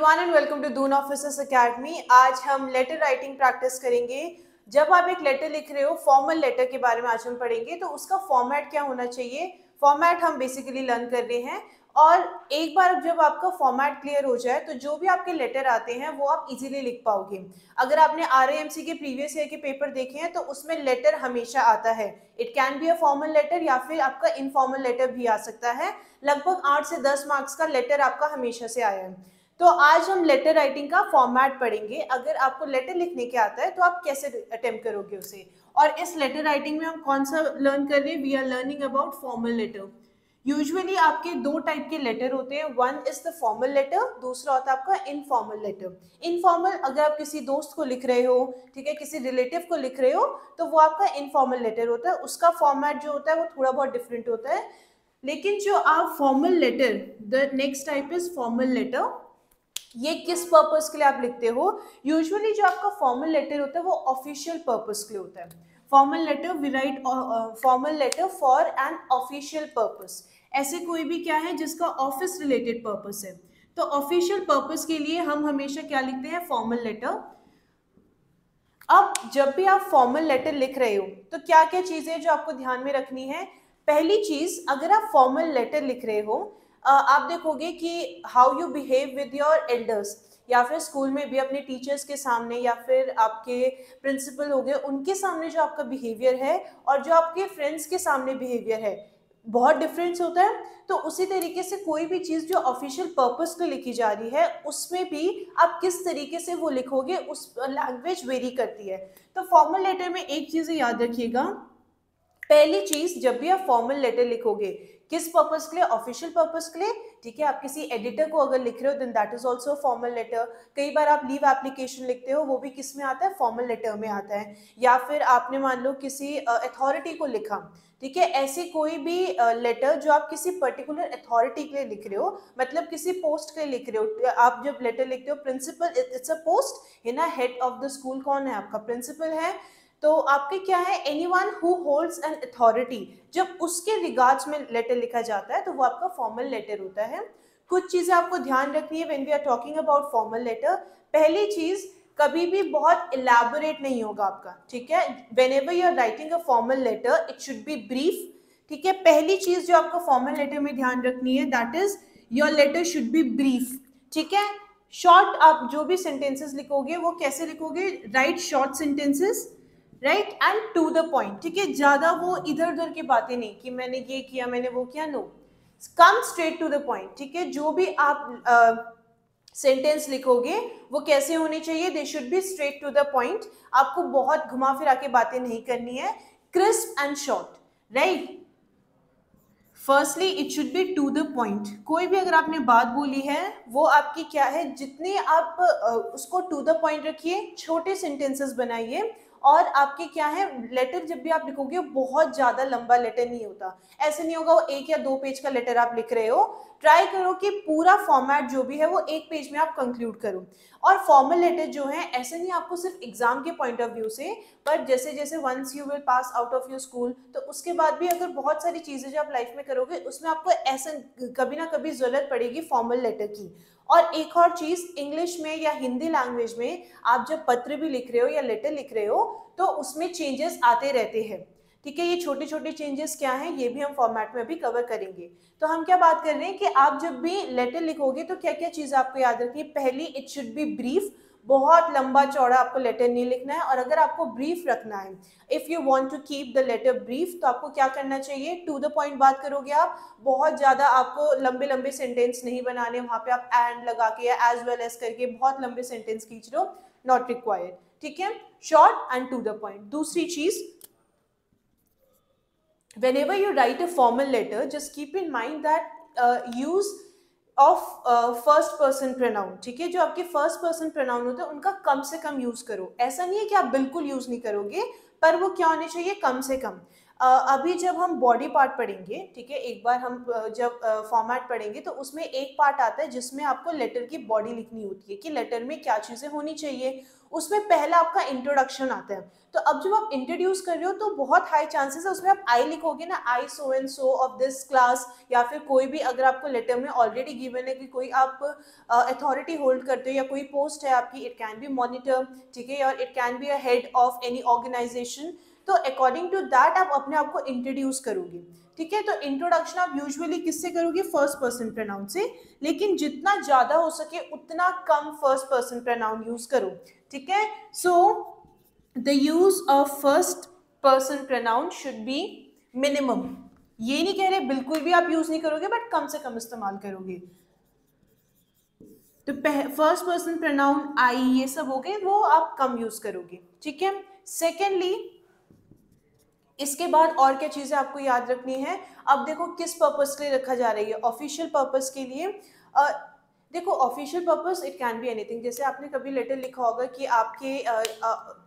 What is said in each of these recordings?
Everyone and welcome to Doon officers academy. आज हम letter writing practice करेंगे। जब आप एक लेटर लिख रहे हो, फॉर्मल लेटर के बारे में आज हम पढ़ेंगे, तो उसका फॉर्मेट क्या होना चाहिए, फॉर्मेट हम बेसिकली लर्न कर रहे हैं। और एक बार जब आपका फॉर्मेट क्लियर हो जाए तो जो भी आपके लेटर आते हैं वो आप इजीली लिख पाओगे। अगर आपने आरएएमसी के प्रीवियस ईयर के पेपर देखे हैं तो उसमें लेटर हमेशा आता है। It can be a formal letter या फिर आपका इनफॉर्मल लेटर भी आ सकता है। लगभग 8 से 10 मार्क्स का लेटर आपका हमेशा से आया है। तो आज हम लेटर राइटिंग का फॉर्मेट पढ़ेंगे। अगर आपको लेटर लिखने के आता है तो आप कैसे अटेम्प्ट करोगे उसे। और इस लेटर राइटिंग में हम कौन सा लर्न कर रहे हैं, we are learning about formal letter. Usually आपके दो टाइप के लेटर होते हैं, one is the formal letter, दूसरा होता है आपका इनफॉर्मल लेटर। इनफॉर्मल अगर आप किसी दोस्त को लिख रहे हो, ठीक है, किसी रिलेटिव को लिख रहे हो, तो वो आपका इनफॉर्मल लेटर होता है। उसका फॉर्मेट जो होता है वो थोड़ा बहुत डिफरेंट होता है। लेकिन जो आप formal letter, the next type is formal letter. ये किस पर्पस के लिए आप लिखते हो? यूजुअली जो आपका फॉर्मल लेटर होता है वो ऑफिशियल पर्पस के लिए होता है। Formal letter, we write formal letter for an official purpose. ऐसे कोई भी क्या है जिसका ऑफिस रिलेटेड पर्पस है, तो ऑफिशियल पर्पस के लिए हम हमेशा क्या लिखते हैं, फॉर्मल लेटर। अब जब भी आप फॉर्मल लेटर लिख रहे हो तो क्या क्या चीजें जो आपको ध्यान में रखनी है। पहली चीज, अगर आप फॉर्मल लेटर लिख रहे हो, आप देखोगे कि how you behave with your elders, या फिर स्कूल में भी अपने टीचर्स के सामने, या फिर आपके प्रिंसिपल हो गए उनके सामने जो आपका बिहेवियर है और जो आपके फ्रेंड्स के सामने बिहेवियर है, बहुत डिफरेंस होता है। तो उसी तरीके से कोई भी चीज़ जो ऑफिशियल पर्पस पे लिखी जा रही है उसमें भी आप किस तरीके से वो लिखोगे, उस लैंग्वेज वेरी करती है। तो फॉर्मल लेटर में एक चीज़ याद रखिएगा, पहली चीज, जब भी आप फॉर्मल लेटर लिखोगे, किस पर्पस के लिए, ऑफिशियल पर्पस के लिए, ठीक है। आप किसी एडिटर को अगर लिख रहे हो then that is also formal letter. कई बार आप लीव एप्लीकेशन लिखते हो, वो भी किस में आता है, फॉर्मल लेटर में आता है। या फिर आपने मान लो किसी अथॉरिटी को लिखा, ठीक है, ऐसे कोई भी लेटर जो आप किसी पर्टिकुलर अथॉरिटी के लिए लिख रहे हो, मतलब किसी पोस्ट के लिए लिख रहे हो। आप जब लेटर लिखते हो, प्रिंसिपल, इट्स अ पोस्ट, है ना, हेड ऑफ द स्कूल कौन है, आपका प्रिंसिपल है। तो आपके क्या है, anyone who holds an authority, जब उसके रिगार्ड्स में लेटर लिखा जाता है तो वो आपका फॉर्मल लेटर होता है। कुछ चीजें आपको ध्यान रखनी है when we are talking about formal letter. पहली चीज, कभी भी बहुत इलैबोरेट नहीं होगा आपका, ठीक है। Whenever you are writing a formal letter it should be brief, ठीक है। पहली चीज जो आपको फॉर्मल लेटर में ध्यान रखनी है, that is your letter should be brief, ठीक है। शॉर्ट, आप जो भी सेंटेंसेस लिखोगे वो कैसे लिखोगे, write short sentences, right, and to the point, ठीक है। ज्यादा वो इधर उधर की बातें नहीं कि मैंने ये किया, मैंने वो किया, no, come straight to the point, ठीक है। जो भी आप सेंटेंस लिखोगे वो कैसे होने चाहिए, they should be straight to the point. आपको बहुत घुमा फिरा के बातें नहीं करनी है, crisp and short, right. Firstly it should be to the point. कोई भी अगर आपने बात बोली है वो आपकी क्या है, जितने आप उसको टू द पॉइंट रखिए, छोटे सेंटेंसेस बनाइए। और आपके क्या है, लेटर जब भी आप लिखोगे बहुत ज्यादा लंबा लेटर नहीं होता। ऐसे नहीं होगा वो 1 या 2 पेज का लेटर आप लिख रहे हो। ट्राई करो कि पूरा फॉर्मेट जो भी है वो 1 पेज में आप कंक्लूड करो। और फॉर्मल लेटर जो है, ऐसे नहीं आपको सिर्फ एग्जाम के पॉइंट ऑफ व्यू से, पर जैसे जैसे once you will pass out of your school, तो उसके बाद भी अगर बहुत सारी चीजें जो आप लाइफ में करोगे उसमें आपको ऐसे कभी ना कभी जरूरत पड़ेगी फॉर्मल लेटर की। और एक और चीज, इंग्लिश में या हिंदी लैंग्वेज में आप जब पत्र भी लिख रहे हो या लेटर लिख रहे हो तो उसमें चेंजेस आते रहते हैं, ठीक है। ये छोटे छोटे चेंजेस क्या हैं ये भी हम फॉर्मेट में भी कवर करेंगे। तो हम क्या बात कर रहे हैं कि आप जब भी लेटर लिखोगे तो क्या क्या चीज आपको याद रखनी है। पहली, इट शुड बी ब्रीफ, बहुत लंबा चौड़ा आपको लेटर नहीं लिखना है। और अगर आपको ब्रीफ रखना है, if you want to keep the letter brief, तो आपको क्या करना चाहिए, टू द पॉइंट बात करोगे आप। बहुत ज्यादा आपको लंबे लंबे सेंटेंस नहीं बनाने, वहां पे आप एंड लगा के या एज वेल एज करके बहुत लंबे सेंटेंस खींच रहे हो, नॉट रिक्वायर्ड, ठीक है। Short and to the point. दूसरी चीज, whenever you write a formal letter, just keep in mind that use of first person pronoun, ठीक है। जो आपके फर्स्ट पर्सन प्रोनाउन होते हैं उनका कम से कम यूज करो। ऐसा नहीं है कि आप बिल्कुल यूज नहीं करोगे, पर वो क्या होने चाहिए, कम से कम। अभी जब हम बॉडी पार्ट पढ़ेंगे, ठीक है, एक बार हम जब फॉर्मेट पढ़ेंगे तो उसमें एक पार्ट आता है जिसमें आपको लेटर की बॉडी लिखनी होती है कि लेटर में क्या चीज़ें होनी चाहिए। उसमें पहला आपका इंट्रोडक्शन आता है। तो अब जब आप इंट्रोड्यूस कर रहे हो तो बहुत हाई चांसेस है उसमें आप आई लिखोगे ना, I so and so of this class, या फिर कोई भी अगर आपको लेटर में ऑलरेडी गिवन है कि कोई आप अथॉरिटी होल्ड करते हो या कोई पोस्ट है आपकी, इट कैन बी मॉनिटर, ठीक है, और it can be a head of any organisation. तो अकॉर्डिंग टू दैट आप अपने आप को इंट्रोड्यूस करोगे, ठीक है। तो इंट्रोडक्शन आप यूजुअली किससे करोगे? फर्स्ट पर्सन प्रोनाउन से, लेकिन जितना ज्यादा हो सके उतना come first person pronoun use करो, ठीक है। So the use of first person pronoun should be minimum. ये नहीं कह रहे बिल्कुल भी आप यूज नहीं करोगे, बट कम से कम इस्तेमाल करोगे। तो फर्स्ट पर्सन प्रोनाउन आई ये सब हो गए, वो आप कम यूज करोगे, ठीक है। सेकेंडली इसके बाद और क्या चीजें आपको याद रखनी है? अब देखो किस पर्पस के लिए रखा जा रही है, ऑफिशियल पर्पस के लिए। देखो official purpose it can be anything. जैसे आपने कभी लेटर लिखा होगा कि आपके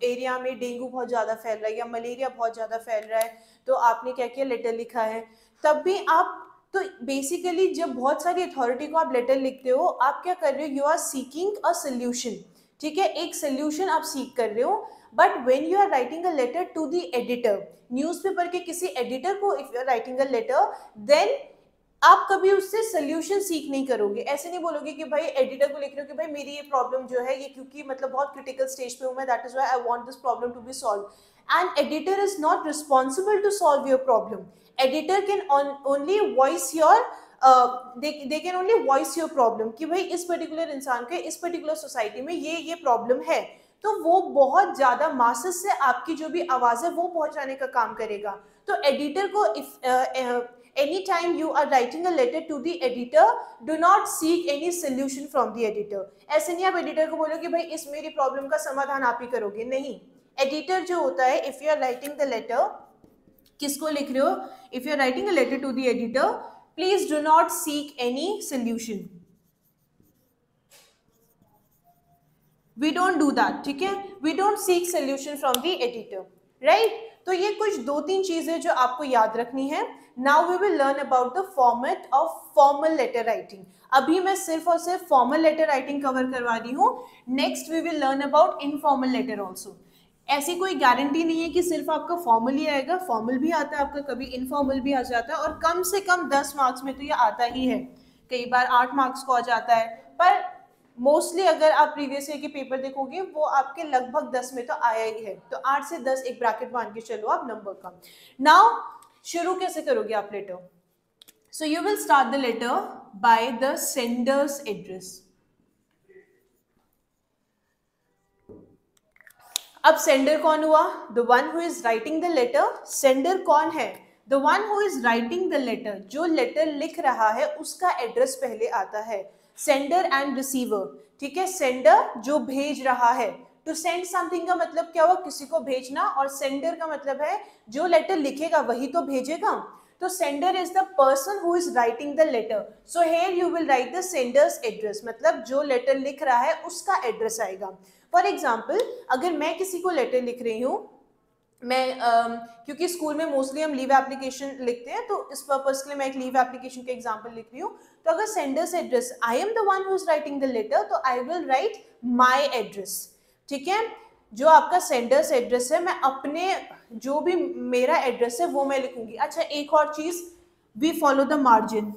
एरिया में डेंगू बहुत ज़्यादा फैल रहा है या मलेरिया बहुत ज़्यादा फैल रहा है, तो आपने क्या किया, लेटर लिखा है। तब भी आप, तो बेसिकली जब बहुत सारी अथॉरिटी को आप लेटर लिखते हो, आप क्या कर रहे हो, you are seeking a solution, ठीक है, एक सोल्यूशन आप सीख कर रहे हो। But when you are writing a letter to the editor, newspaper के किसी एडिटर को if you are writing a letter, then आप कभी उससे सोल्यूशन सीख नहीं करोगे। ऐसे नहीं बोलोगे कि भाई एडिटर को लिख रहे हो कि भाई मेरी ये प्रॉब्लम जो है ये क्योंकि मतलब बहुत क्रिटिकल स्टेज पे हूँ मैं, that is why I want this problem to be solve. And editor is not responsible to solve your problem. Editor can only voice your they can only voice your problem कि भाई इस particular इंसान के इस particular society में ये problem है। तो वो बहुत ज्यादा मासेस से आपकी जो भी आवाज है वो पहुंचाने का काम करेगा। तो एडिटर को if anytime you are writing a letter to the editor, do not seek any solution from the editor। ऐसे नहीं आप एडिटर को बोलो कि भाई इस मेरी प्रॉब्लम का समाधान आप ही करोगे, नहीं। एडिटर जो होता है, if you are writing the letter, किसको लिख रहे हो, if you are writing a letter to the editor, please do not seek any solution, we don't do that, ठीक है। We don't seek solution from the editor, right. तो ये कुछ दो तीन चीजें जो आपको याद रखनी है। Now we will learn about the format of formal letter writing. अभी मैं सिर्फ और सिर्फ फॉर्मल लेटर राइटिंग कवर करवा रही हूँ। Next we will learn about informal letter also. ऐसी कोई गारंटी नहीं है कि सिर्फ आपका फॉर्मल ही आएगा, फॉर्मल भी आता है आपका, कभी इनफॉर्मल भी आ जाता है, और कम से कम 10 मार्क्स में तो ये आता ही है, कई बार 8 मार्क्स को आ जाता है। पर मोस्टली अगर आप प्रीवियस ईयर के पेपर देखोगे वो आपके लगभग 10 में तो आया ही है। तो 8 से 10 एक ब्रैकेट मान के चलो आप नंबर का। नाउ शुरू कैसे करोगे आप letter? So you will start the letter by the sender's address. अब सेंडर कौन हुआ? The one who is writing the letter. Sender कौन है? The one who is writing the letter. जो लेटर लिख रहा है उसका एड्रेस पहले आता है। सेंडर एंड रिसीवर, ठीक है। सेंडर जो भेज रहा है, टू सेंड समथिंग का मतलब क्या हुआ, किसी को भेजना, और सेंडर का मतलब है जो लेटर लिखेगा वही तो भेजेगा। तो sender is the person who is writing the letter. So here you will write the sender's address, मतलब जो लेटर लिख रहा है उसका एड्रेस आएगा। फॉर एग्जाम्पल अगर मैं किसी को लेटर लिख रही हूँ, मैं क्योंकि स्कूल में मोस्टली हम लीव एप्लीकेशन लिखते हैं, तो इस पर्पस के लिए मैं एक लीव एप्लीकेशन का एग्जांपल लिख रही हूँ। तो अगर sender's address, I am the one who is writing the letter, तो I will write my address, ठीक है। जो आपका सेंडर्स एड्रेस है, मैं अपने जो भी मेरा एड्रेस है वो मैं लिखूंगी। अच्छा एक और चीज, we follow the margin.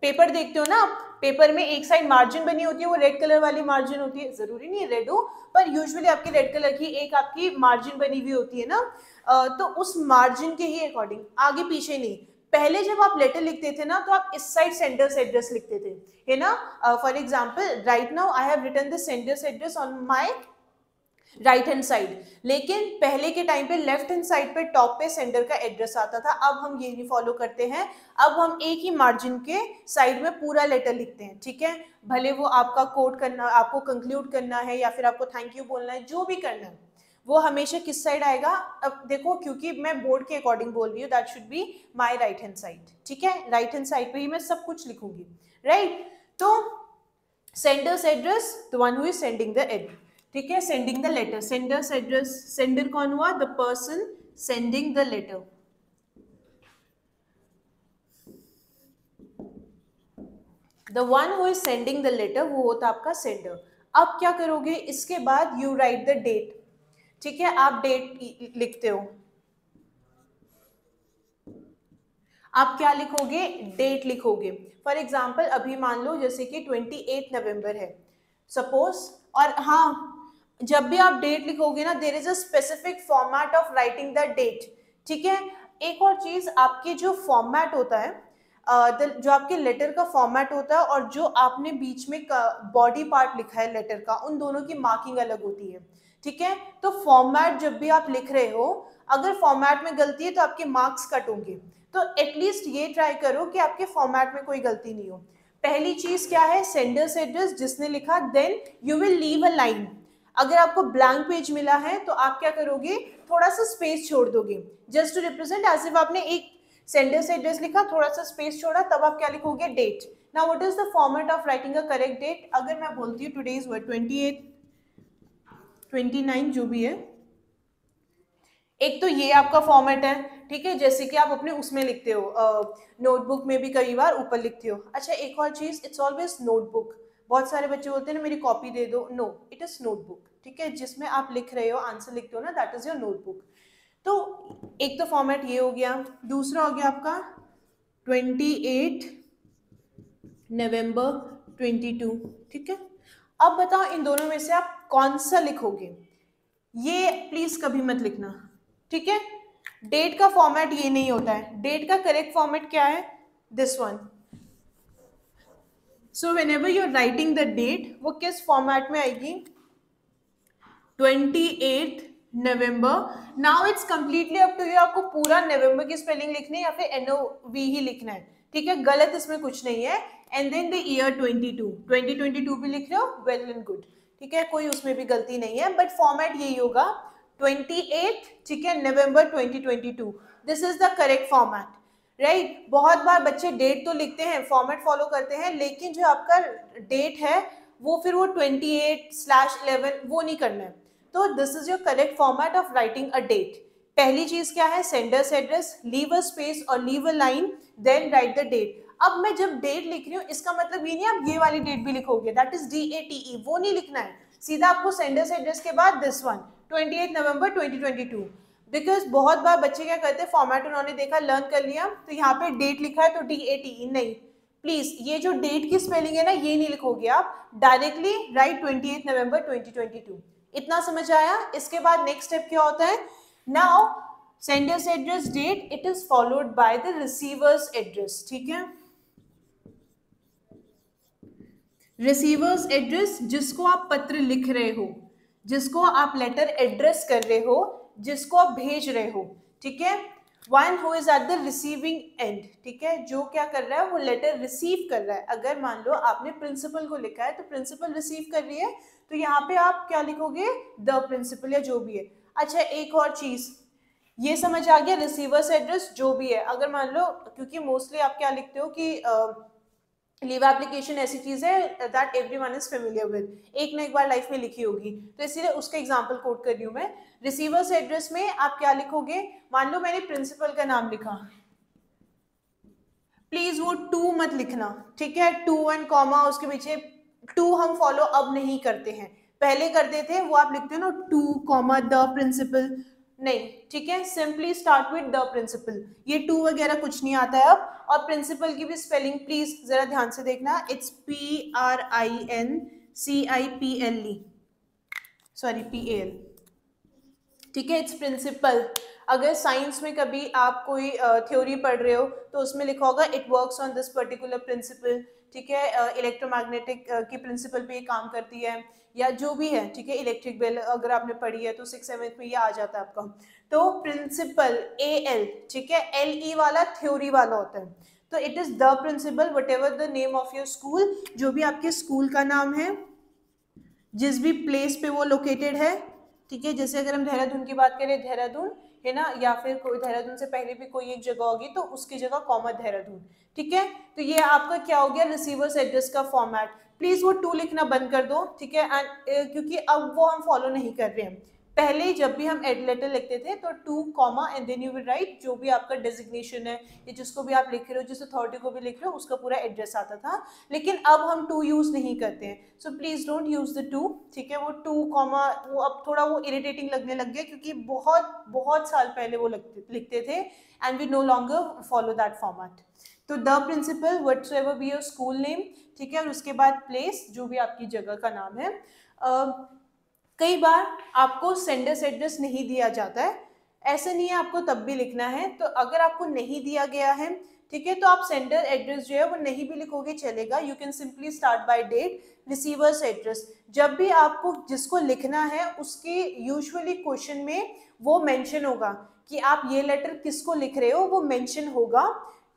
Paper देखते हो ना आप, पेपर में एक साइड मार्जिन बनी होती है, वो रेड कलर वाली मार्जिन होती है, जरूरी नहीं है रेड हो, पर यूजुअली आपकी रेड कलर की एक आपकी मार्जिन बनी हुई होती है ना, तो उस मार्जिन के ही अकॉर्डिंग, आगे पीछे नहीं। पहले जब आप लेटर लिखते थे ना तो आप इस साइड सेंडर्स एड्रेस लिखते थे, है ना। For example right now I have written the sender's address on my right hand side, लेकिन पहले के टाइम पे लेफ्ट हैंड साइड पे टॉप पे सेंडर का एड्रेस आता था। अब हम ये नहीं फॉलो करते हैं, अब हम एक ही मार्जिन के साइड में पूरा लेटर लिखते हैं, ठीक है। भले वो आपका कोट करना, आपको कंक्लूड करना है या फिर आपको थैंक यू बोलना है, जो भी करना है वो हमेशा किस साइड आएगा। अब देखो क्योंकि मैं बोर्ड के अकॉर्डिंग बोल रही हूँ, that should be my right hand side, ठीक है। राइट हैंड साइड पे ही मैं सब कुछ लिखूंगी, राइट। तो sender's address, the one who is sending the address, ठीक है, sending the letter. Sender's address, sender कौन हुआ? The person sending the letter, the one who is sending the letter वो होता है आपका सेंडर। अब क्या करोगे, इसके बाद यू राइट द डेट, ठीक है, आप डेट लिखते हो। आप क्या लिखोगे, डेट लिखोगे। फॉर एग्जाम्पल अभी मान लो जैसे कि 28 नवंबर है सपोज, और हाँ जब भी आप डेट लिखोगे ना, there is a specific format of writing the date, ठीक है। एक और चीज, आपके जो फॉर्मेट होता है, जो आपके लेटर का फॉर्मेट होता है और जो आपने बीच में बॉडी पार्ट लिखा है लेटर का, उन दोनों की मार्किंग अलग होती है, ठीक है। तो फॉर्मेट जब भी आप लिख रहे हो, अगर फॉर्मेट में गलती है तो आपके मार्क्स कट होंगे। तो एटलीस्ट ये ट्राई करो कि आपके फॉर्मेट में कोई गलती नहीं हो। पहली चीज क्या है, सेंडर्स एड्रेस जिसने लिखा, then you will leave a line. अगर आपको ब्लैंक पेज मिला है तो आप क्या करोगे, थोड़ा सा स्पेस छोड़ दोगे, just to represent as if आपने एक सेंडर्स एड्रेस लिखा, थोड़ा सा स्पेस छोड़ा, तब आप क्या लिखोगे, date. Now what is the format of writing a correct date. अगर मैं बोलती हूँ टुडे इज 28 29 जो भी है, एक तो ये आपका फॉर्मेट है, ठीक है, जैसे कि आप अपने उसमें लिखते हो, नोटबुक में भी कई बार ऊपर लिखते हो। अच्छा एक और चीज, इट्स ऑलवेज नोटबुक। बहुत सारे बच्चे बोलते हैं ना मेरी कॉपी दे दो, नो, इट इज नोटबुक, ठीक है, जिसमें आप लिख रहे हो, आंसर लिखते हो ना, दैट इज योर नोटबुक। तो एक तो फॉर्मेट ये हो गया, दूसरा हो गया आपका 28 नवंबर 22, ठीक है। अब बताओ इन दोनों में से आप कौन सा लिखोगे, ये प्लीज कभी मत लिखना, ठीक है। डेट का फॉर्मेट ये नहीं होता है, डेट का करेक्ट फॉर्मेट क्या है, this one. So whenever you are writing the date, वो किस फॉर्मेट में आएगी, 28 नवंबर। Now it's completely up to you, आपको पूरा नवंबर की स्पेलिंग लिखनी है या फिर NOV ही लिखना है, ठीक है, गलत इसमें कुछ नहीं है। एंड देन द ईयर 2022 भी लिख रहे हो, वेल एंड गुड, ठीक है, कोई उसमें भी गलती नहीं है, बट फॉर्मेट यही होगा 28, ठीक है, नवंबर 2022, this is the correct format, right. बहुत बार बच्चे डेट तो लिखते हैं, फॉर्मेट फॉलो करते हैं, लेकिन जो आपका डेट है वो फिर वो 28/11 वो नहीं करना है। तो this is your correct format of writing a date. पहली चीज क्या है, sender's address, leave a space और leave a line, then write the date. अब मैं जब डेट लिख रही हूँ, इसका मतलब ये नहीं आप ये वाली डेट भी लिखोगे, दैट इज DATE, वो नहीं लिखना है, सीधा आपको सेंडर्स एड्रेस के बाद दिस वन 28 नवंबर 2022। बिकॉज बहुत बार बच्चे क्या करते हैं, फॉर्मेट उन्होंने देखा, लर्न कर लिया, तो यहाँ पे डेट लिखा है तो DATE, नहीं, प्लीज ये जो डेट की स्पेलिंग है ना, ये नहीं लिखोगे आप, डायरेक्टली राइट 28 नवंबर 2022। इतना समझ आया। इसके बाद नेक्स्ट स्टेप क्या होता है, now sender's address date, it is followed by the receiver's address, ठीक है। रिसीवर्स एड्रेस, जिसको आप पत्र लिख रहे हो, जिसको आप लेटर एड्रेस कर रहे हो, जिसको आप भेज रहे हो, ठीक है। One who is at the receiving end, ठीक है, जो क्या कर रहा है, वो लेटर रिसीव कर रहा है। अगर मान लो आपने प्रिंसिपल को लिखा है तो प्रिंसिपल रिसीव कर रही है, तो यहाँ पे आप क्या लिखोगे, द प्रिंसिपल या जो भी है। अच्छा एक और चीज, ये समझ आ गया, रिसीवर्स एड्रेस जो भी है, अगर मान लो, क्योंकि मोस्टली आप क्या लिखते हो कि लीव एप्लीकेशन ऐसी चीज है that everyone is familiar with, एक ना एक बार लाइफ में लिखी होगी, तो इसीलिए उसका एग्जांपल कोट कर रही हूं मैं। रिसीवर्स एड्रेस में आप क्या लिखोगे, मान लो मैंने प्रिंसिपल का नाम लिखा, प्लीज वो टू मत लिखना, ठीक है, टू एंड कॉमा उसके पीछे, टू हम फॉलो अब नहीं करते हैं, पहले करते थे, वो आप लिखते हो ना टू कॉमा द प्रिंसिपल, नहीं, ठीक है, simply start with the principal, ये टू वगैरह कुछ नहीं आता है अब। और प्रिंसिपल की भी स्पेलिंग प्लीज जरा ध्यान से देखना, इट्स PRINCIPLE, सॉरी PAL, ठीक है, इट्स प्रिंसिपल। अगर साइंस में कभी आप कोई थ्योरी पढ़ रहे हो तो उसमें लिखा होगा it works on this particular principle, ठीक है, इलेक्ट्रोमैग्नेटिक की प्रिंसिपल पे ये काम करती है, या जो भी है, ठीक है, इलेक्ट्रिक बेल अगर आपने पढ़ी है तो 6th-7th में ये आ जाता है आपका। तो प्रिंसिपल AL, ठीक है, LE वाला थ्योरी वाला होता है, तो it is the principal whatever the name of your school, जो भी आपके स्कूल का नाम है, जिस भी प्लेस पे वो लोकेटेड है, ठीक है, जैसे अगर हम देहरादून की बात करें, देहरादून है ना, या फिर कोई देहरादून से पहले भी कोई एक जगह होगी तो उसकी जगह कॉमा देहरादून, ठीक है। तो ये आपका क्या हो गया, रिसीवर्स एड्रेस का फॉर्मेट। प्लीज वो टू लिखना बंद कर दो, ठीक है, एंड क्योंकि अब वो हम फॉलो नहीं कर रहे हैं। पहले जब भी हम लेटर लिखते थे तो 2 comma and then you will write जो भी आपका डेजिग्नेशन है या जिसको भी आप लिख रहे हो, जिस अथॉरिटी को भी लिख रहे हो, उसका पूरा एड्रेस आता था। लेकिन अब हम 2 यूज नहीं करते हैं, so please don't use the 2, ठीक है। वो 2 कॉमा वो अब थोड़ा वो इरिटेटिंग लगने लग गया, क्योंकि बहुत बहुत साल पहले वो लिखते थे and we no longer follow that format. तो the principal whatsoever be your school name, ठीक है, और उसके बाद प्लेस जो भी आपकी जगह का नाम है। कई बार आपको सेंडर्स एड्रेस नहीं दिया जाता है, ऐसे नहीं है, आपको तब भी लिखना है। तो अगर आपको नहीं दिया गया है, ठीक है, तो आप सेंडर एड्रेस जो है वो नहीं भी लिखोगे चलेगा। You can simply start by date, receiver's address. जब भी आपको जिसको लिखना है उसके यूजुअली क्वेश्चन में वो मेंशन होगा कि आप ये लेटर किसको लिख रहे हो, वो मेंशन होगा।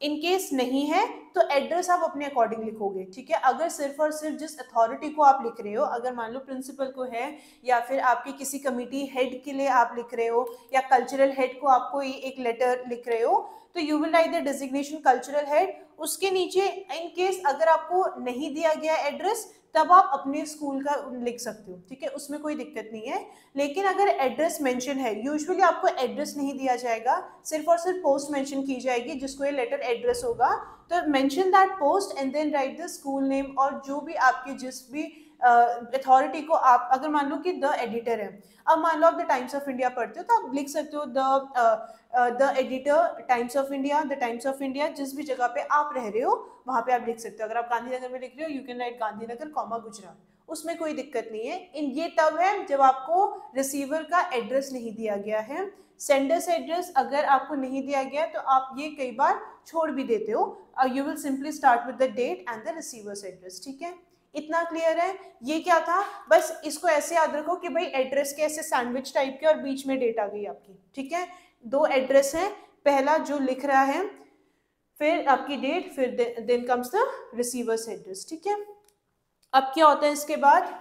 इन केस नहीं है तो एड्रेस आप अपने अकॉर्डिंग लिखोगे, ठीक है। अगर सिर्फ और सिर्फ जिस अथॉरिटी को आप लिख रहे हो, अगर मान लो प्रिंसिपल को है या फिर आपकी किसी कमिटी हेड के लिए आप लिख रहे हो या कल्चरल हेड को आप कोई एक लेटर लिख रहे हो, तो you will write the designation cultural head. उसके नीचे इन केस अगर आपको नहीं दिया गया एड्रेस तब आप अपने स्कूल का लिख सकते हो, ठीक है, उसमें कोई दिक्कत नहीं है। लेकिन अगर एड्रेस मेंशन है, यूजुअली आपको एड्रेस नहीं दिया जाएगा, सिर्फ और सिर्फ पोस्ट मेंशन की जाएगी जिसको ये लेटर एड्रेस होगा। तो mention that post and then write the school name, और जो भी आपके जिस भी अथॉरिटी को आप, अगर मान लो कि द एडिटर है, अब मान लो आप द टाइम्स ऑफ इंडिया पढ़ते हो तो आप लिख सकते हो the editor times of India, the times of India, जिस भी जगह पे आप रह रहे हो वहां पे आप लिख सकते हो। अगर आप गांधीनगर में लिख रहे हो, you can write Gandhinagar comma Gujarat, उसमें कोई दिक्कत नहीं है। ये तब है जब आपको रिसीवर का एड्रेस नहीं दिया गया है। सेंडर्स एड्रेस अगर आपको नहीं दिया गया तो आप ये कई बार छोड़ भी देते हो, you will simply start with the date and the receiver's address, ठीक है। इतना क्लियर है? ये क्या था, बस इसको ऐसे याद रखो कि भाई एड्रेस के ऐसे सैंडविच टाइप के और बीच में डेट आ गई आपकी, ठीक है। 2 एड्रेस है, पहला जो लिख रहा है, फिर आपकी डेट, फिर then comes the receiver's address, ठीक है। अब क्या होता है इसके बाद,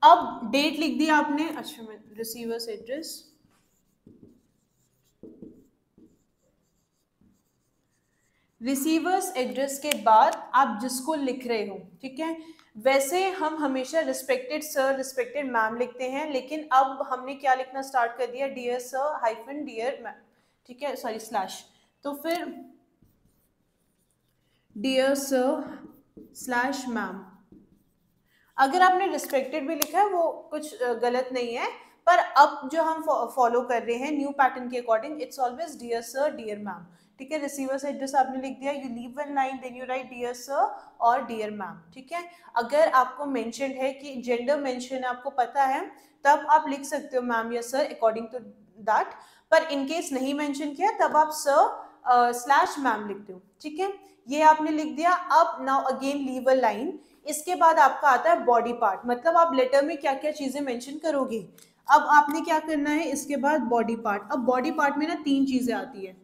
अब डेट लिख दिया आपने, अच्छा मैं रिसीवर्स एड्रेस, रिसीवर्स एड्रेस के बाद आप जिसको लिख रहे हो, ठीक है। वैसे हम हमेशा रिस्पेक्टेड सर, रिस्पेक्टेड मैम लिखते हैं, लेकिन अब हमने क्या लिखना स्टार्ट कर दिया, dear sir hyphen dear ma'am, ठीक है, सॉरी स्लैश। तो फिर डियर सर स्लैश मैम। अगर आपने रिस्पेक्टेड भी लिखा है वो कुछ गलत नहीं है, पर अब जो हम फॉलो कर रहे हैं न्यू पैटर्न के according, it's always dear sir dear ma'am, ठीक है। रिसीवर्स एड्रेस आपने लिख दिया, you leave one line then you write dear sir और डियर मैम, ठीक है। अगर आपको मेंशन है कि जेंडर मेंशन है, आपको पता है, तब आप लिख सकते हो मैम या सर अकॉर्डिंग टू दैट। पर इन केस नहीं मेंशन किया तब आप सर स्लैश मैम लिखते हो, ठीक है। ये आपने लिख दिया। अब now again leave a line. इसके बाद आपका आता है बॉडी पार्ट, मतलब आप लेटर में क्या क्या चीजें मेंशन करोगे। अब आपने क्या करना है इसके बाद, बॉडी पार्ट। अब बॉडी पार्ट में ना 3 चीजें आती है।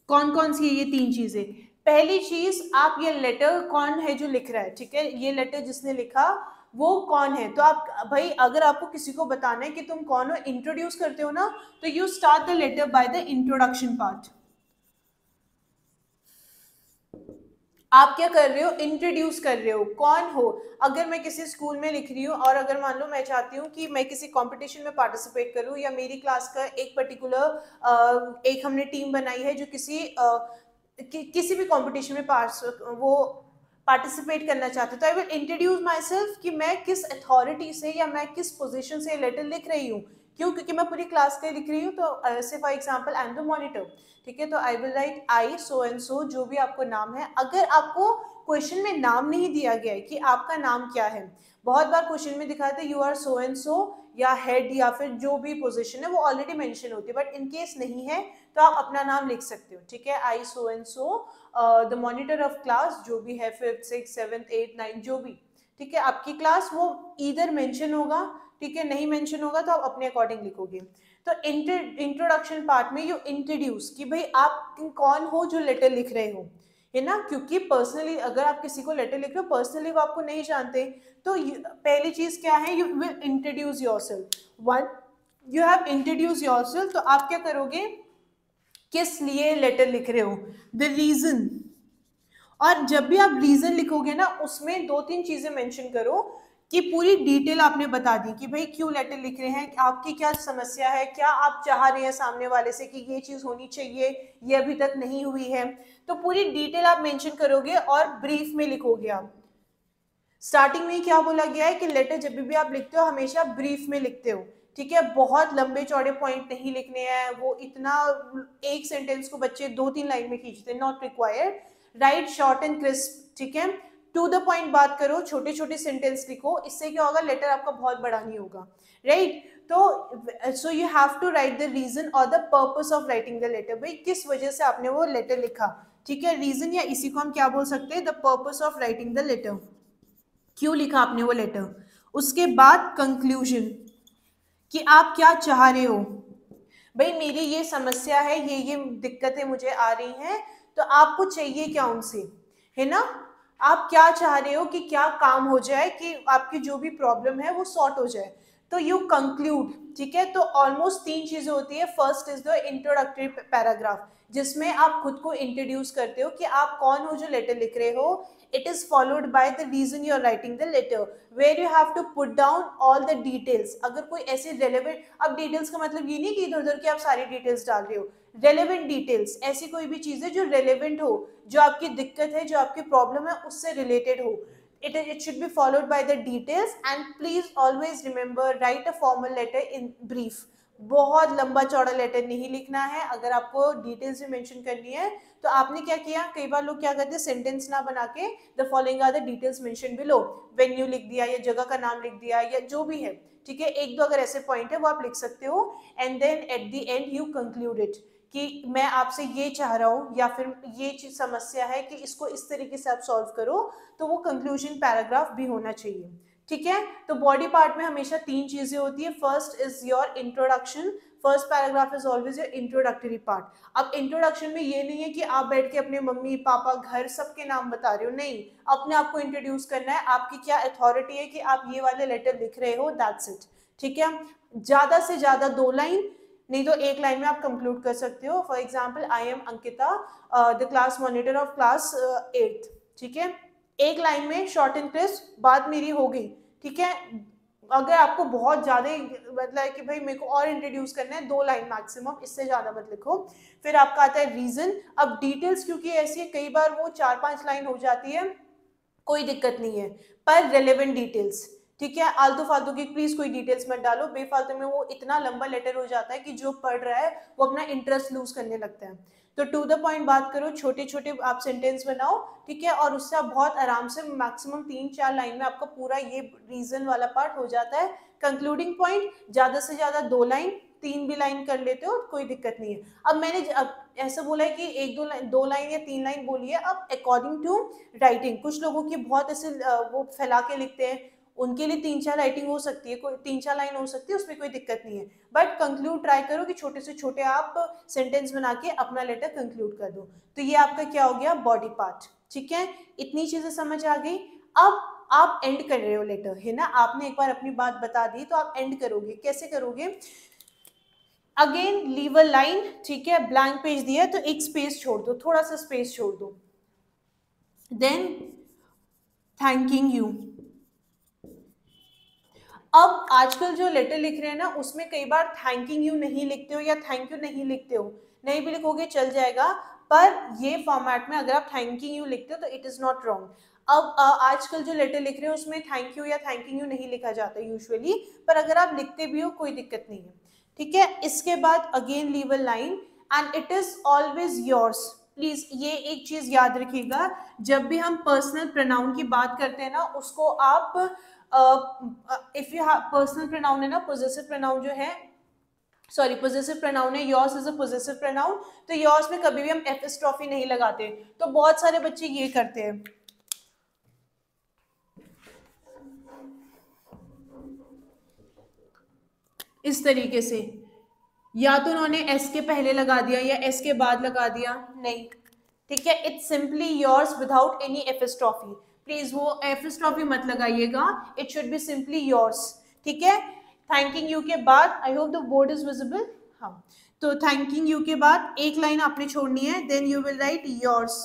कौन कौन सी है ये 3 चीजें? पहली चीज, आप ये लेटर कौन है जो लिख रहा है, ठीक है, ये लेटर जिसने लिखा वो कौन है। तो आप भाई अगर आपको किसी को बताना है कि तुम कौन हो, इंट्रोड्यूस करते हो ना, तो you start the letter by the introduction part. आप क्या कर रहे हो, इंट्रोड्यूस कर रहे हो, कौन हो। अगर मैं किसी स्कूल में लिख रही हूँ और अगर मान लो मैं चाहती हूँ कि मैं किसी कंपटीशन में पार्टिसिपेट करूँ, या मेरी क्लास का एक पर्टिकुलर एक हमने टीम बनाई है जो किसी भी कंपटीशन में वो पार्टिसिपेट करना चाहते, तो I will introduce my self कि मैं किस अथॉरिटी से या मैं किस पोजिशन से लेटर लिख रही हूँ। क्यों? क्योंकि मैं पूरी क्लास के लिख रही हूँ। तो से for example I am the monitor, ठीक है, तो I will right I so and सो, जो भी आपको नाम है। अगर आपको क्वेश्चन में नाम नहीं दिया गया है कि आपका नाम क्या है, बहुत बार क्वेश्चन में दिखाते you are so and so, या हेड, या फिर जो भी पोजीशन है वो ऑलरेडी मेंशन होती है, बट इन केस नहीं है तो आप अपना नाम लिख सकते हो, ठीक है। I so and so the monitor of class, जो भी है 5th 6th 7th 8th 9th जो भी, ठीक है, आपकी क्लास, वो इधर मेंशन होगा, ठीक है, नहीं मेंशन होगा तो आप अपने अकॉर्डिंग लिखोगे। तो इंट्रोडक्शन पार्ट में यू इंट्रोड्यूस कि भाई आप कौन हो जो लेटर लिख रहे हो, है ना। क्योंकि पर्सनली अगर आप किसी को लेटर लिख रहे हो, पर्सनली वो आपको नहीं जानते, तो पहली चीज क्या है, you will introduce yourself. One, you have introduce yourself, तो आप क्या करोगे, किस लिए लेटर लिख रहे हो, द रीजन, और जब भी आप रीजन लिखोगे ना उसमें 2-3 चीजें मेंशन करो कि पूरी डिटेल आपने बता दी कि भाई क्यों लेटर लिख रहे हैं, आपकी क्या समस्या है, क्या आप चाह रहे हैं सामने वाले से कि ये चीज होनी चाहिए, ये अभी तक नहीं हुई है। तो पूरी डिटेल आप मेंशन करोगे और ब्रीफ में लिखोगे आप। स्टार्टिंग में क्या बोला गया है कि लेटर जब भी आप लिखते हो हमेशा ब्रीफ में लिखते हो, ठीक है। बहुत लंबे चौड़े पॉइंट नहीं लिखने हैं, वो इतना एक सेंटेंस को बच्चे 2-3 लाइन में खींचते हैं, not required. Right short and crisp, ठीक है। टू द पॉइंट बात करो, छोटे छोटे सेंटेंस लिखो, इससे क्या होगा लेटर आपका बहुत बड़ा नहीं होगा, राइट। तो so you have to write the reason और the purpose of writing the letter, भाई किस वजह से आपने वो लेटर लिखा, ठीक है। रीजन या इसी को हम क्या बोल सकते हैं, the purpose of writing the letter, क्यों लिखा आपने वो लेटर। उसके बाद कंक्लूजन कि आप क्या चाह रहे हो, भाई मेरी ये समस्या है, ये दिक्कतें मुझे आ रही हैं, तो आपको चाहिए क्या उनसे, है ना। आप क्या चाह रहे हो कि क्या काम हो जाए, कि आपकी जो भी प्रॉब्लम है वो सॉर्ट हो जाए, तो यू कंक्लूड, ठीक है। तो ऑलमोस्ट 3 चीजें होती है। First is the introductory paragraph, जिसमें आप खुद को इंट्रोड्यूस करते हो कि आप कौन हो जो लेटर लिख रहे हो। It is followed by the reason you are writing the letter, where you have to put down all the details. अगर कोई ऐसे relevant, अब details का मतलब ये नहीं कि इधर उधर की आप सारी details डाल रहे हो, relevant details, ऐसी कोई भी चीज़ है जो relevant हो, जो आपकी दिक्कत है, जो आपकी problem है उससे related हो। It should be followed by the details, and please always remember write a formal letter in brief. बहुत लंबा चौड़ा लेटर नहीं लिखना है। अगर आपको डिटेल्स भी मेंशन करनी है तो आपने क्या किया, कई बार लोग क्या करते हैं सेंटेंस ना बना के the following are the details mention below, venue लिख दिया या जगह का नाम लिख दिया या जो भी है, ठीक है। 1-2 अगर ऐसे पॉइंट है वो आप लिख सकते हो, and then at the end you conclude it कि मैं आपसे ये चाह रहा हूँ या फिर ये चीज समस्या है कि इसको इस तरीके से आप सॉल्व करो, तो वो कंक्लूजन पैराग्राफ भी होना चाहिए, ठीक है। तो बॉडी पार्ट में हमेशा 3 चीजें होती है। First is your introduction, first paragraph is always your introductory part. अब इंट्रोडक्शन में ये नहीं है कि आप बैठ के अपने मम्मी पापा घर सबके नाम बता रहे हो, नहीं, अपने आप को इंट्रोड्यूस करना है, आपकी क्या अथॉरिटी है कि आप ये वाले लेटर लिख रहे हो, दैट्स इट, ठीक है। ज्यादा से ज्यादा 2 लाइन, नहीं तो 1 लाइन में आप कंक्लूड कर सकते हो। For example, I am Ankita, the class monitor of class 8th, ठीक है। 1 लाइन में शॉर्ट एंड क्रिस्प बात मेरी हो गई, ठीक है। अगर आपको बहुत ज्यादा मतलब है कि भाई मेरे को और इंट्रोड्यूस करना है, 2 लाइन मैक्सिमम, इससे ज्यादा मत लिखो। फिर आपका आता है रीजन। अब डिटेल्स क्योंकि ऐसी है, कई बार वो 4-5 लाइन हो जाती है, कोई दिक्कत नहीं है, पर रेलेवेंट डिटेल्स, ठीक है। आलतू फालतू की प्लीज कोई डिटेल्स मत डालो, बेफालतू में वो इतना लंबा लेटर हो जाता है कि जो पढ़ रहा है वो अपना इंटरेस्ट लूज करने लगता है। तो टू द पॉइंट बात करो, छोटे छोटे आप सेंटेंस बनाओ, ठीक है, और उससे आप बहुत आराम से मैक्सिमम 3-4 लाइन में आपका पूरा ये रीजन वाला पार्ट हो जाता है। कंक्लूडिंग पॉइंट ज्यादा से ज्यादा 2 लाइन, 3 भी लाइन कर लेते हो, कोई दिक्कत नहीं है। अब मैंने अब ऐसा बोला है कि 1-2 लाइन या 3 लाइन बोली है। अब अकॉर्डिंग टू राइटिंग, कुछ लोगों की बहुत ऐसे वो फैला के लिखते हैं, उनके लिए 3-4 राइटिंग हो सकती है, कोई 3-4 लाइन हो सकती है, उसमें कोई दिक्कत नहीं है। बट कंक्लूड ट्राई करो कि छोटे से छोटे आप सेंटेंस बना के अपना लेटर कंक्लूड कर दो। तो ये आपका क्या हो गया, बॉडी पार्ट, ठीक है। इतनी चीजें समझ आ गई। अब आप एंड कर रहे हो लेटर, है ना, आपने एक बार अपनी बात बता दी, तो आप एंड करोगे, कैसे करोगे। अगेन लीव अ लाइन, ठीक है, ब्लैंक पेज दिया तो एक स्पेस छोड़ दो, थोड़ा सा स्पेस छोड़ दो। Then thanking you. अब आजकल जो लेटर लिख रहे हैं ना उसमें कई बार थैंकिंग यू नहीं लिखते हो या थैंक यू नहीं लिखते हो, नहीं भी लिखोगे चल जाएगा, पर ये फॉर्मेट में अगर आप थैंकिंग यू लिखते हो तो इट इज नॉट रॉन्ग। अब आजकल जो लेटर लिख रहे हो उसमें थैंक यू या थैंकिंग यू नहीं लिखा जाता यूजुअली, पर अगर आप लिखते भी हो कोई दिक्कत नहीं है, ठीक है। इसके बाद again leave a line and it is always yours. Please ये एक चीज याद रखिएगा, जब भी हम पर्सनल प्रोनाउन की बात करते हैं ना उसको आप if you have personal pronoun है ना, पोजेसिव प्रोनाउन जो है, सॉरी पोजेसिव प्रोनाउन है, yours is a possessive pronoun, तो योर्स में कभी भी हम एपिस्ट्रॉफी नहीं लगाते। तो बहुत सारे बच्चे ये करते हैं, इस तरीके से, या तो उन्होंने एस के पहले लगा दिया या एस के बाद लगा दिया, नहीं, ठीक है। It's simply yours without any epistrophe. Please वो एपिस्ट्रॉफी मत लगाइएगा, it should be simply yours, ठीक है। थैंकिंग यू के बाद, I hope the board is visible, हाँ, तो थैंकिंग यू के बाद 1 लाइन आपने छोड़नी है, then you will write yours,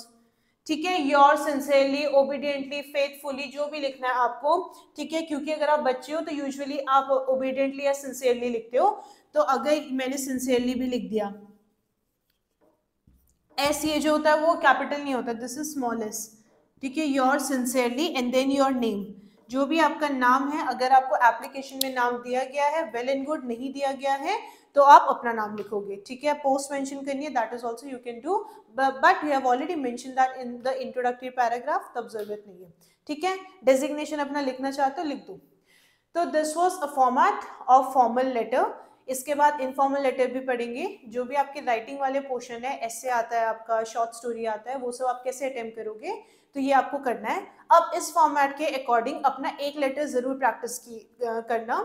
ठीक है, योर सिंसियरली, ओबीडियंटली, फेथफुली, जो भी लिखना है आपको, ठीक है, क्योंकि अगर आप बच्चे हो तो यूजुअली आप ओबीडियंटली या सिंसियरली लिखते हो, तो अगर मैंने सिंसियरली भी लिख दिया, एस ये जो होता है वो कैपिटल नहीं होता, दिस इज स्मॉल एस, ठीक है, your sincerely and then your name, जो भी आपका नाम है, अगर आपको एप्लीकेशन में नाम दिया गया है वेल एंड गुड, नहीं दिया गया है तो आप अपना नाम लिखोगे, ठीक है, पोस्ट मेंशन करनी है, that is also you can do, but we have already mention that in the introductory paragraph, तब जरूरत नहीं है, ठीक है, डेजिग्नेशन अपना लिखना चाहते हो लिख दो। तो this was a format of formal letter. इसके बाद इनफॉर्मल लेटर भी पढ़ेंगे, जो भी आपके राइटिंग वाले पोर्शन है, ऐसे आता है आपका, शॉर्ट स्टोरी आता है, वो सब आप कैसे अटेम्प्ट करोगे, तो ये आपको करना है। अब इस फॉर्मेट के अकॉर्डिंग अपना एक लेटर जरूर प्रैक्टिस की करना,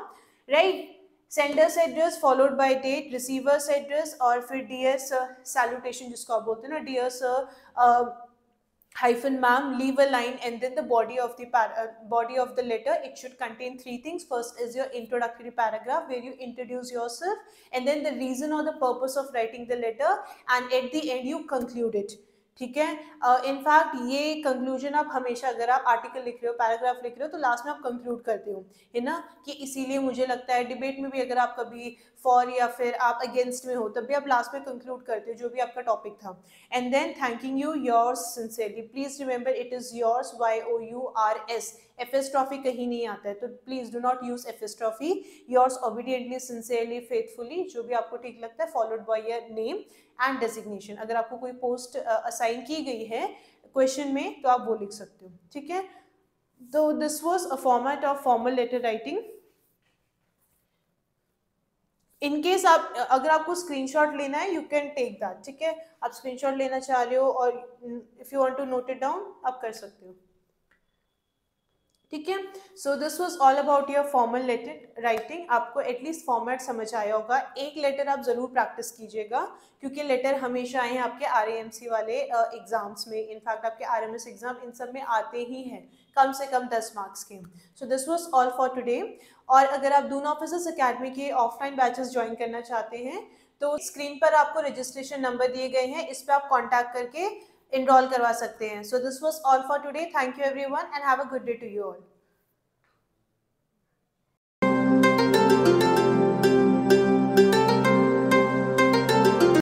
right, sender's address followed by date, receiver's address, और फिर डियर सर सैल्यूटेशन जिसको आप बोलते हैं ना, dear sir hyphen ma'am, leave a line, and then the body of the letter, it should contain three things. First is your introductory paragraph where you introduce yourself, and then the reason or the purpose of writing the letter, and at the end you conclude it, ठीक है। In fact ये conclusion आप हमेशा, अगर आप article लिख रहे हो, पैराग्राफ लिख रहे हो, तो लास्ट में आप कंक्लूड करते हो, है ना, कि इसीलिए मुझे लगता है, डिबेट में भी अगर आप कभी फॉर या फिर आप अगेंस्ट में हो, तब भी आप लास्ट में कंक्लूड करते हो जो भी आपका टॉपिक था। And then thanking you, yours sincerely, please remember it is yours, YOURS, apostrophe कहीं नहीं आता है, तो please do not use apostrophe, yours obediently, sincerely, faithfully, जो भी आपको ठीक लगता है, followed by your name and designation. अगर आपको कोई पोस्ट असाइन की गई है क्वेश्चन में तो आप वो लिख सकते हो, ठीक है। तो this was a format of formal letter writing. In case आप, अगर आपको स्क्रीनशॉट लेना है, यू कैन टेक दैट, ठीक है, आप स्क्रीनशॉट लेना चाह रहे हो और if you want to note it down आप कर सकते हो, ठीक है। So this was all about your formal letter writing. आपको एटलीस्ट फॉर्मेट समझ आया होगा, एक लेटर आप जरूर प्रैक्टिस कीजिएगा, क्योंकि लेटर हमेशा आए हैं आपके RAMC वाले एग्जाम्स में, इनफैक्ट आपके RMS एग्जाम इन सब में आते ही हैं, कम से कम 10 मार्क्स के। सो this was all for today. और अगर आप दून ऑफिसर्स अकेडमी के ऑफलाइन बैचेस ज्वाइन करना चाहते हैं, तो स्क्रीन पर आपको रजिस्ट्रेशन नंबर दिए गए हैं, इस पर आप कॉन्टैक्ट करके enroll करवा सकते हैं। So this was all for today. Thank you everyone and have a good day to you all.